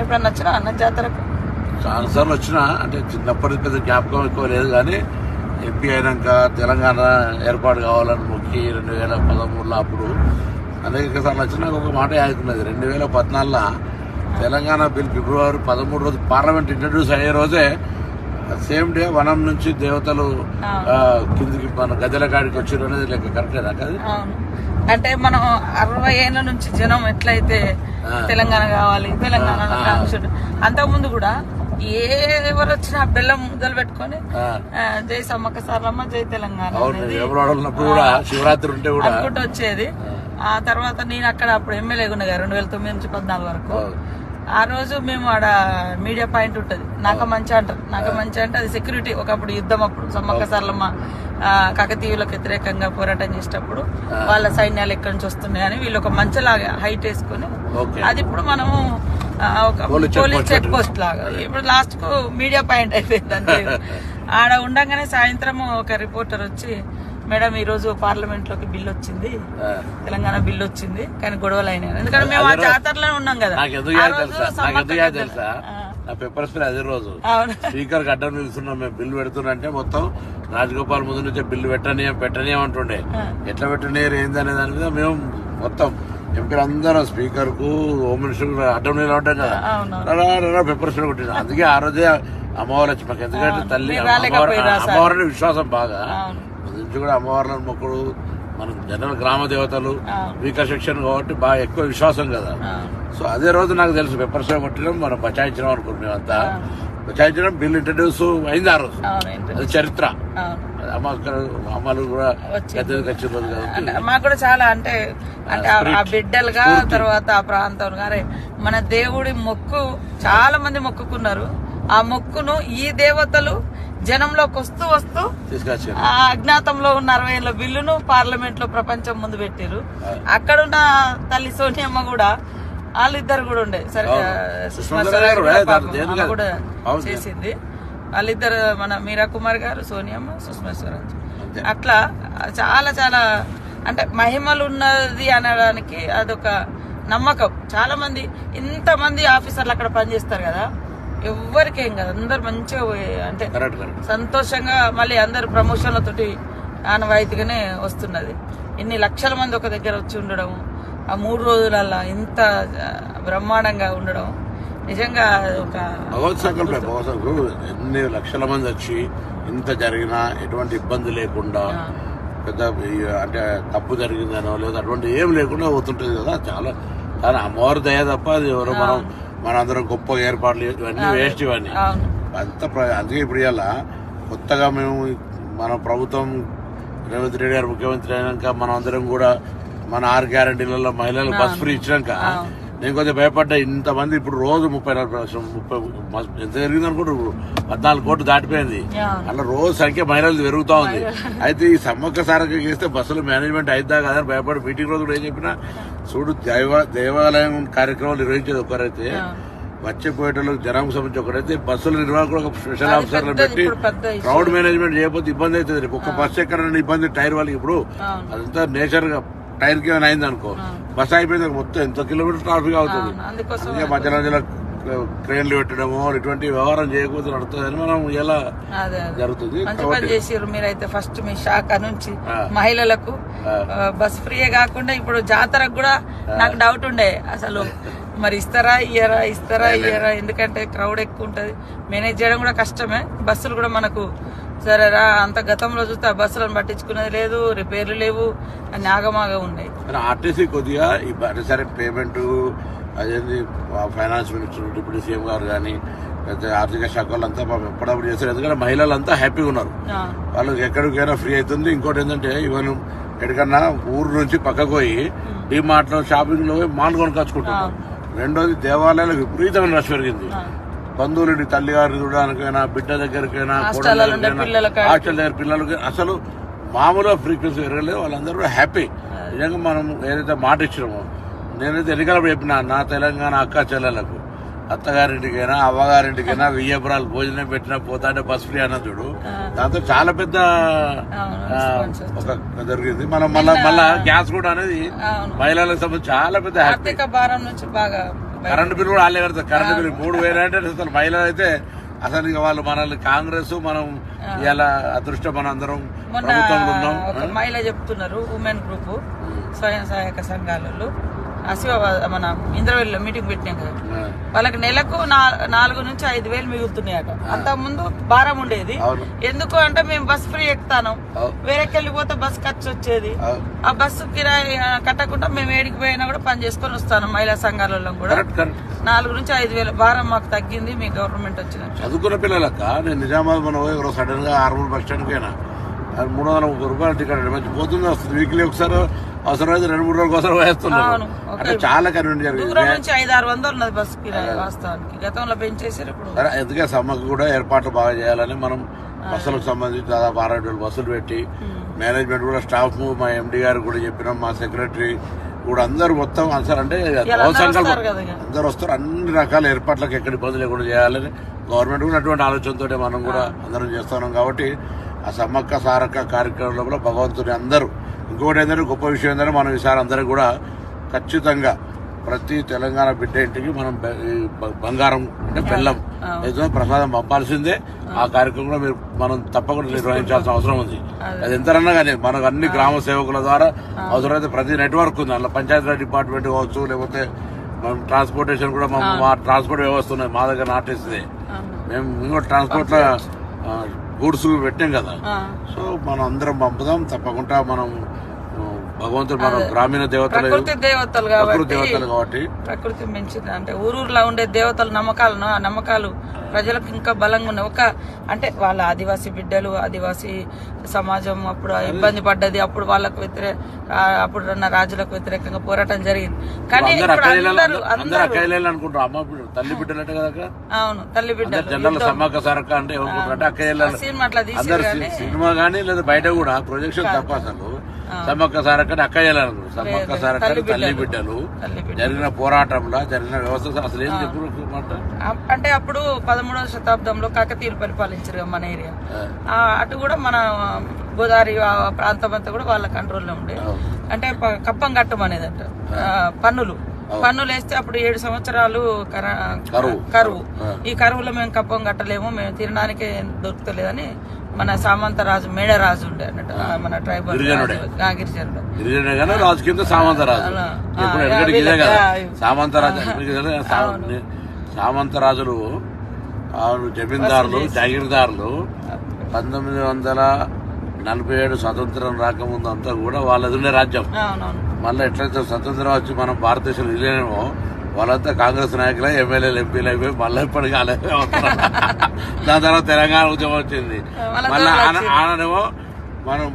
ఎప్పుడన్నా వచ్చినా అన్న జాతరకు? చాలాసార్లు వచ్చినా, అంటే చిన్నప్పటి పెద్ద జ్ఞాపకం ఎక్కువ లేదు కానీ ఎంపీ అయినాక తెలంగాణ ఏర్పాటు కావాలని మొక్కి 2013లో అప్పుడు అనేక సార్లు వచ్చినా ఒక మాట యాదుకున్నది. 2014లో తెలంగాణ బిల్ ఫిబ్రవరి 13 రోజు పార్లమెంట్ ఇంట్రడ్యూస్ అయ్యే రోజే సేమ్ డే వనం నుంచి దేవతలు కిందికి మన గద్దెల కాడికి వచ్చారు అనేది లెక్క కరెక్టేనా? కదా, అంటే మనం 60 ఏళ్ల నుంచి జనం ఎట్లయితే తెలంగాణ కావాలి తెలంగాణ అంతకుముందు కూడా ఎవరు వచ్చినా బెల్లం ముద్దలు పెట్టుకొని జై సమ్మక్క సారలమ్మ జై తెలంగాణ శివరాత్రి ఉంటే కూడా అనుకుంటూ వచ్చేది. ఆ తర్వాత నేను అక్కడ అప్పుడు ఎమ్మెల్యేగా ఉన్నగా 2009 నుంచి 14 వరకు. ఆ రోజు మేము ఆడ మీడియా పాయింట్ ఉంటది, నాక మంచి అంటారు. నాక మంచి అంటే అది సెక్యూరిటీ. ఒకప్పుడు యుద్ధం అప్పుడు సమ్మక్క సారలమ్మ కాకతీయులకు వ్యతిరేకంగా పోరాటం చేసేటప్పుడు వాళ్ళ సైన్యాలు ఎక్కడి నుంచి వస్తున్నాయని వీళ్ళు ఒక మంచలాగా హైట్ వేసుకుని, అది ఇప్పుడు మనము ఒక పోలీస్ చెక్ పోస్ట్ లాగా ఇప్పుడు లాస్ట్ కు మీడియా పాయింట్ అయిపోయింది అంతే. ఆడ ఉండగానే సాయంత్రం ఒక రిపోర్టర్ వచ్చి, మేడం ఈ రోజు పార్లమెంట్ లోకి బిల్ వచ్చింది, తెలంగాణ బిల్ వచ్చింది కానీ గొడవలు అయినాయి. ఎందుకంటే మేము ఆ జాతరలోనే ఉన్నాం కదా. పెప్పర్ స్ప్రే అదే రోజు స్పీకర్ అడ్డం నిలుస్తున్నాం మేము, బిల్లు పెడుతున్నంటే మొత్తం రాజగోపాల్ ముందు నుంచే బిల్లు పెట్టనీయం అంటుండే. ఎట్లా పెట్టనీయరు ఏందనే దాని మీద మేము మొత్తం ఎంపీలు అందరం స్పీకర్ కు హోమ్ మినిస్టర్ అడ్డం నీళ్ళు ఉంటాం కదా, పెప్పర్ స్ప్రే కొట్టింది. అందుకే ఆ రోజే అమ్మవారు వచ్చి మాకు, ఎందుకంటే తల్లి అమ్మవారిని విశ్వాసం బాగా నుంచి కూడా అమ్మవార్లను మొక్కుడు, మనకు జనరల్ గ్రామ దేవతలు వీకర్ సెక్షన్ కాబట్టి బాగా ఎక్కువ విశ్వాసం కదా. సో అదే రోజు నాకు తెలుసు పెప్పర్ స్ప్రే కొట్టడం మనం బచాయించడం అనుకుంటున్నాం. మేమంతా బచాయించడం బిల్ ఇంట్రడ్యూస్ అయింది ఆ రోజు, అది చరిత్ర. అమ్మలు కూడా మాకు కూడా చాలా అంటే ఆ బిడ్డలుగా తర్వాత ఆ ప్రాంతం గారే మన దేవుడి మొక్కు చాలా మంది మొక్కుకున్నారు. ఆ మొక్కును ఈ దేవతలు జనంలోకి వస్తూ వస్తూ ఆ అజ్ఞాతంలో ఉన్న 60 ఏళ్ల బిల్లును పార్లమెంట్ లో ప్రపంచం ముందు పెట్టారు. అక్కడున్న తల్లి సోనియమ్మ కూడా వాళ్ళిద్దరు కూడా ఉండే, సరే కూడా చేసింది. వాళ్ళిద్దరు మన మీరా కుమార్ గారు, సోనియమ్మ, సుష్మా స్వరాజ్. అట్లా చాలా చాలా అంటే మహిమలు ఉన్నది అనడానికి అదొక నమ్మకం. చాలా మంది ఇంతమంది ఆఫీసర్లు అక్కడ పనిచేస్తారు కదా, ఎవ్వరికేం కదా, అందరు మంచిగా అంటే సంతోషంగా మళ్ళీ అందరు ప్రమోషన్లతోటి ఆనవాయితీగానే వస్తున్నది. ఇన్ని లక్షల మంది ఒక దగ్గర వచ్చి ఉండడం, ఆ 3 రోజులల్లా ఇంత బ్రహ్మాండంగా ఉండడం నిజంగా ఒక ఎన్ని లక్షల మంది వచ్చి ఇంత జరిగినా ఎటువంటి ఇబ్బంది లేకుండా, పెద్ద అంటే తప్పు జరిగిందనో లేదా అటువంటి ఏం లేకుండా పోతుంటది కదా. చాలా చాలా అమ్మవారి దయ తప్ప అది ఎవరో మనందరం గొప్ప ఏర్పాట్లు ఇవన్నీ వేస్ట్ ఇవన్నీ అంత. అందుకే ఇప్పుడు ఇలా కొత్తగా మేము మన ప్రభుత్వం రేవంత్ రెడ్డి గారు ముఖ్యమంత్రి అయినాక మనం అందరం కూడా మన 6 గ్యారంటీలలో మహిళలకు బస్ ఫ్రీ ఇచ్చినాక నేను కొంచెం భయపడ్డా. ఇంతమంది ఇప్పుడు రోజు 30 ఎంత జరిగింది అనుకుంటారు, 14 కోట్లు దాటిపోయింది. అలా రోజు సంఖ్య మహిళలు పెరుగుతా ఉంది. అయితే ఈ సమ్మక్క సారక్క చేస్తే బస్సులు మేనేజ్మెంట్ అయిద్దా కదా భయపడి మీటింగ్ రోజు కూడా ఏం చెప్పినా, చూడు దేవాలయం కార్యక్రమాలు నిర్వహించేది ఒకరైతే, వచ్చేపోయేటోళ్ళకి జనానికి సంబంధించి ఒకరైతే, బస్సుల నిర్వాహకులు ఒక స్పెషల్ ఆఫీసర్లు పెట్టి క్రౌడ్ మేనేజ్మెంట్ చేయకపోతే ఇబ్బంది అవుతుంది. ఒక బస్సు ఎక్కడైనా ఇబ్బంది టైర్ వాళ్ళకి, ఇప్పుడు అదంతా నేచర్ గా టైర్ కి ఏమైనా అయింది అనుకో, బస్ అయిపోయింది మొత్తం ఎంత కిలోమీటర్ ట్రాఫిక్ అవుతుంది. అందుకే మధ్య మధ్యలో ట్రైన్లు పెట్టడము ఇటువంటి వ్యవహారం చేయకపోతే నడుతుందని మనం ఎలా జరుగుతుంది. మంచి పని చేసారు మీరైతే. ఫస్ట్ మీ శాఖ నుంచి మహిళలకు బస్ ఫ్రీయే కాకుండా ఇప్పుడు జాతరకు కూడా నాకు డౌట్ ఉండే, అసలు మరి ఇస్తారా ఇయ్యరా ఎందుకంటే క్రౌడ్ ఎక్కువ ఉంటది, మేనేజ్ చేయడం కూడా కష్టమే. బస్సులు కూడా మనకు సరేరా అంత గతంలో చూస్తే ఆ బస్సులను పట్టించుకునేది లేదు, రిపేర్లు లేవు, అన్ని ఆగమాగా ఉన్నాయి. ఆర్టీసీ కొద్దిగా సరే పేమెంట్ అదేంటి ఫైనాన్స్ మినిస్టర్ డిప్యూటీ సీఎం గారు కానీ లేకపోతే ఆర్థిక శాఖ వాళ్ళంతా ఎప్పుడప్పుడు చేస్తారు. ఎందుకంటే మహిళలంతా హ్యాపీగా ఉన్నారు, వాళ్ళకి ఎక్కడికైనా ఫ్రీ అవుతుంది. ఇంకోటి ఏంటంటే ఈవెన్ ఎక్కడికన్నా ఊరు నుంచి పక్కకు పోయి డిమార్ట్ లో షాపింగ్ లో మాల్ కొనుకొచ్చుకుంటున్నారు. రెండోది దేవాలయాలకు విపరీతమైన రష్ పెరిగింది. బంధువులు తల్లి గారిని చూడడానికైనా, బిడ్డ దగ్గరికైనా, హాస్టల్ దగ్గర పిల్లలకి అసలు మామూలుగా ఫ్రీక్వెన్సీ పెరగలేదు. వాళ్ళందరూ కూడా హ్యాపీ. నిజంగా మనం ఏదైతే మాట ఇచ్చినామో, నేనైతే ఎన్నికలప్పుడు చెప్పిన నా తెలంగాణ అక్క చెల్లెలకు, అత్తగారింటికైనా అవ్వగారింటికైనా 1000 ఎకరాలు భోజనం పెట్టినా పోతా అంటే బస్ ఫ్రీ అన్న చూడు, దాంతో చాలా పెద్ద ఒక జరిగింది. మనం మళ్ళా గ్యాస్ కూడా అనేది మహిళలకు సంబంధించి చాలా పెద్ద ఆర్థిక భారం నుంచి బాగా కరెంటు బిల్లు కూడా వాళ్ళే కడతారు. కరెంటు బిల్లు 3,000 అంటే అసలు మహిళలు అయితే అసలు ఇక వాళ్ళు మనల్ని కాంగ్రెస్ మనం ఇలా అదృష్టం మన అందరం ప్రభుత్వంలో ఉన్నాం. ఒక మహిళ చెప్తున్నారు, ఉమెన్ గ్రూప్ స్వయం సహాయక సంఘాలలో మన ఇంద్రవెల్లిలో మీటింగ్ పెట్టినాం కదా, వాళ్ళకి నెలకు 4,000 నుంచి 5,000 మిగులుతున్నాయట. అంత ముందు భారం ఉండేది. ఎందుకు అంటే మేము బస్ ఫ్రీ ఎక్కుతాను, వేరేకి వెళ్ళిపోతే బస్ ఖర్చు వచ్చేది. ఆ బస్సు కిరాయి కట్టకుండా మేము ఏడికి పోయినా కూడా పని చేసుకొని వస్తాను. మహిళా సంఘాలలో కూడా 4,000 నుంచి 5,000 భారం మాకు తగ్గింది మీ గవర్నమెంట్ వచ్చిన. చదువుకున్న పిల్లలక్క నేను నిజామాబాద్ మనం సడన్ గా ఆర్మూర్ బస్ స్టాండ్ పోయినా 330 రూపాయలు టికెట్ మంచి పోతుంది వస్తుంది. వీక్లీ ఒకసారి అవసరమైతే 2-3 రోజుల కోసం వేస్తున్నాను. అంటే చాలా కన్వీనియంట్ జరిగింది. 500-600 ఉన్నది బస్ కిరాయి వాస్తవానికి, గతంలో పెంచేసారు. ఇప్పుడు ఎందుకే సమ్మకు కూడా ఏర్పాట్లు బాగా చేయాలని మనం బస్సులకు సంబంధించి దాదాపు 600 బస్సులు పెట్టి మేనేజ్మెంట్ కూడా స్టాఫ్ మా ఎండి గారు కూడా చెప్పినాం, మా సెక్రటరీ కూడా అందరూ మొత్తం అసలు అంటే అందరు వస్తారు. అన్ని రకాల ఏర్పాట్లకు ఎక్కడ ఇబ్బంది లేకుండా చేయాలని గవర్నమెంట్ కూడా అటువంటి ఆలోచనతో మనం కూడా అందరం చేస్తున్నాం. కాబట్టి ఆ సమ్మక్క సారక్క కార్యక్రమంలో కూడా భగవంతుని అందరూ ఇంకోటి ఏంటంటే గొప్ప విషయం ఏంటంటే మనం ఈసారి అందరూ కూడా ఖచ్చితంగా ప్రతి తెలంగాణ బిడ్డ ఇంటికి మనం బంగారం అంటే బెల్లం ఏదో ప్రసాదం పంపాల్సిందే. ఆ కార్యక్రమం కూడా మనం తప్పకుండా నిర్వహించాల్సిన అవసరం ఉంది. అది ఎంతరన్నా కానీ మనకు అన్ని గ్రామ సేవకుల ద్వారా అవసరమైతే ప్రతి నెట్వర్క్ ఉంది. అందులో పంచాయతీరాజ్ డిపార్ట్మెంట్ కావచ్చు, లేకపోతే మనం ట్రాన్స్పోర్టేషన్ కూడా మా ట్రాన్స్పోర్ట్ వ్యవస్థ ఉన్నది మా దగ్గర నాటేస్తుంది. మేము ఇంకో ట్రాన్స్పోర్ట్ లో గూడ్స్ పెట్టాం కదా. సో మనం అందరం పంపుదాం తప్పకుండా. మనం భగవంతుడు మన గ్రామీణ దేవతలు కాబట్టి ప్రకృతి మించింది అంటే ఊరూరులో ఉండే దేవతల నమ్మకాలను, ఆ నమ్మకాలు ప్రజలకు ఇంకా బలంగా ఉన్నాయి. అంటే వాళ్ళ ఆదివాసీ బిడ్డలు, ఆదివాసీ సమాజం అప్పుడు ఇబ్బంది పడ్డది. అప్పుడు వాళ్ళకు అప్పుడున్న రాజులకు వ్యతిరేకంగా పోరాటం జరిగింది. కానీ తల్లి బిడ్డలంటే కదా. అవును, తల్లి బిడ్డలు జనరల్ సమ్మక్క సారక్క అంటే సినిమా అట్లా సినిమా కానీ లేదా బయట కూడా ప్రొజెక్షన్ తప్ప అసలు సమ్మక్క సారక్క అక్క చేయాలనుకో. సమ్మక్క సారక్క తల్లి బిడ్డలు జరిగిన పోరాటంలో జరిగిన వ్యవస్థ అసలు ఏం చెప్పు అంటే అప్పుడు 13వ శతాబ్దంలో కాకతీయులు పరిపాలించారు మన ఏరియా. అటు కూడా మన గోదావరి ప్రాంతం అంతా కూడా వాళ్ళ కంట్రోల్లో ఉండే. అంటే కప్పం కట్టం అనేది అంట, పన్నులు వేస్తే అప్పుడు 7 సంవత్సరాలు కరువు. ఈ కరువులో మేము కప్పం కట్టలేము, మేము తినడానికి దొరుకుతలేదని మన సామంతరాజు మేడరాజు ఉండే అన్నట్టు, మన ట్రైబల్ గిరిజనుడు. సామంతరాజులు జమీందారులు జాగీర్దారులు 1947 స్వతంత్రం రాకముందు అంతా కూడా వాళ్ళది ఉండే రాజ్యం. మళ్ళీ ఎట్లయితే స్వతంత్రం వచ్చి మనం భారతదేశంలో వెళ్ళేమో వాళ్ళంతా కాంగ్రెస్ నాయకులు, ఎమ్మెల్యేలు, ఎంపీలు అయిపోయి మళ్ళీ ఇప్పటికీ అలాగే అవుతున్నారు. దాని తర్వాత తెలంగాణ ఉద్యమం వచ్చింది. మళ్ళీ ఆనాడేమో మనం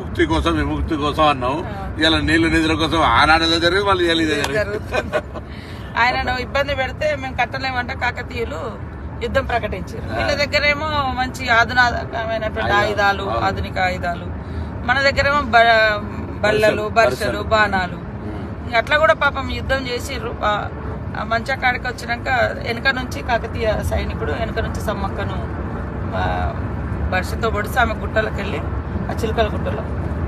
ముక్తి కోసం విముక్తి కోసం అన్నాం. ఇలా నీళ్లు నిధుల కోసం ఆనాడేదో జరిగింది, మళ్ళీ ఇదే జరిగింది. ఆయన ఇబ్బంది పెడితే మేము కట్టలేమంటే కాకతీయులు యుద్ధం ప్రకటించారు. వీళ్ళ దగ్గరేమో మంచి ఆధునికమైనటువంటి ఆయుధాలు, ఆధునిక ఆయుధాలు. మన దగ్గరేమో బల్లలు, బర్షలు, బాణాలు. అట్లా కూడా పాపం యుద్ధం చేసిర్రు. మంచిగా కాడికి వచ్చినాక వెనక నుంచి కాకతీయ సైనికుడు వెనక నుంచి సమ్మక్కను బర్షతో పొడిచి ఆమె గుట్టలకు వెళ్ళి ఆ చిలుకల గుట్టలో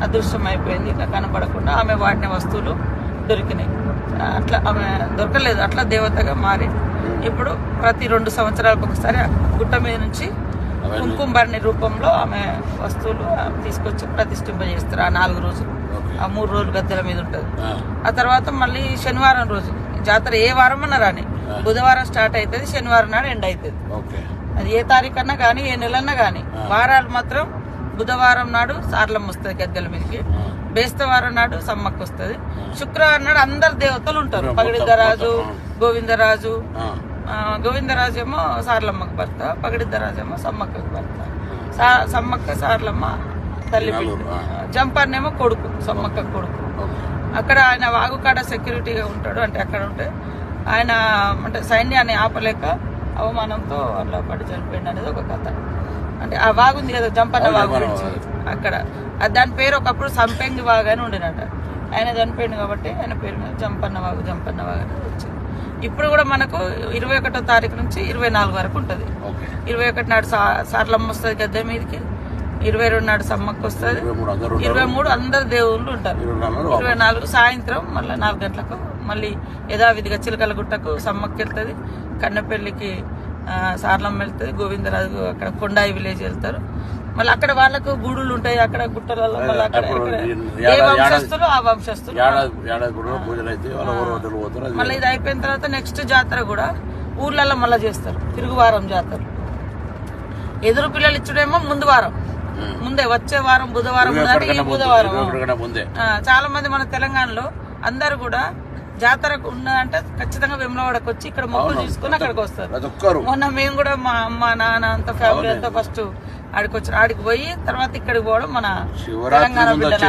అదృశ్యం అయిపోయింది. ఇక కనపడకుండా ఆమె వాడిన వస్తువులు దొరికినాయి. అట్లా ఆమె దొరకలేదు, అట్లా దేవతగా మారి ఇప్పుడు ప్రతి 2 సంవత్సరాలకు ఒకసారి గుట్ట మీద నుంచి కుంకుమబర్ణి రూపంలో ఆమె వస్తువులు తీసుకొచ్చి ప్రతిష్ఠింపజేస్తారు. ఆ 4 రోజులు, ఆ 3 రోజులు గద్దెల మీద ఉంటుంది. ఆ తర్వాత మళ్ళీ శనివారం రోజు జాతర ఏ వారం అన్నా రాని, బుధవారం స్టార్ట్ అవుతుంది, శనివారం నాడు ఎండ్ అవుతుంది. అది ఏ తారీఖు అన్నా కానీ, ఏ నెలన్నా కానీ. వారాలు మాత్రం బుధవారం నాడు సార్లమ్మ వస్తుంది గద్దెల మీదకి, బేస్తవారం నాడు సమ్మక్క వస్తుంది, శుక్రవారం నాడు అందరు దేవతలు ఉంటారు. పగడిద్దరాజు, గోవిందరాజు. గోవిందరాజు ఏమో సార్లమ్మకు భర్త, పగడిద్దరాజు ఏమో సమ్మక్కకు భర్త. సమ్మక్క సార్లమ్మ తల్లి బిడ్డ, జంపన్నేమో కొడుకు, సమ్మక్క కొడుకు. అక్కడ ఆయన వాగుకాడ సెక్యూరిటీగా ఉంటాడు. అంటే అక్కడ ఉంటే ఆయన అంటే సైన్యాన్ని ఆపలేక అవమానంతో అట్లా పడి చనిపోయింది అనేది ఒక కథ. అంటే ఆ వాగుంది కదా జంపన్న వాగు గురించి, అక్కడ దాని పేరు ఒకప్పుడు సంపెంగి వాగు అని ఉండినట. ఆయన చనిపోయింది కాబట్టి ఆయన పేరు మీద జంపన్న వాగు అని వచ్చింది. ఇప్పుడు కూడా మనకు 21వ తారీఖు నుంచి 24 వరకు ఉంటుంది. 21 నాడు సార్లమ్మ వస్తుంది గద్దె మీదకి, 22 నాడు సమ్మక్క వస్తుంది, 23 అందరు దేవుళ్ళు ఉంటారు, 24 సాయంత్రం మళ్ళీ 4 గంటలకు మళ్ళీ యథావిధిగా చిలకలగుట్టకు సమ్మక్కి వెళ్తుంది, కన్నెపల్లికి సార్లమ్మ వెళ్తుంది, గోవిందరాజు అక్కడ కొండాయి విలేజ్ వెళ్తారు. మళ్ళీ అక్కడ వాళ్ళకు గూడులు ఉంటాయి, అక్కడ గుట్టలలో మళ్ళీ అక్కడ ఏ వంశస్థులు ఆ వంశస్థులు. మళ్ళీ ఇది అయిపోయిన తర్వాత నెక్స్ట్ జాతర కూడా ఊర్లలో మళ్ళీ చేస్తారు, తిరుగువారం జాతర. ఎదురు పిల్లలు ఇచ్చుడేమో ముందు వారం, ముందే వచ్చే వారం బుధవారం, ఈ బుధవారం. చాలా మంది మన తెలంగాణలో అందరు కూడా జాతరకు ఉన్నదంటే ఖచ్చితంగా వేములవాడకు వచ్చి ఇక్కడ మొక్కులు తీసుకుని అక్కడికి వస్తారు. మొన్న మేము కూడా మా అమ్మ నాన్న అంత ఫ్యామిలీ అంతా ఫస్ట్ ఆడికి వచ్చారు, ఆడికి పోయి తర్వాత ఇక్కడికి పోవడం మన తెలంగాణ బిడ్డ.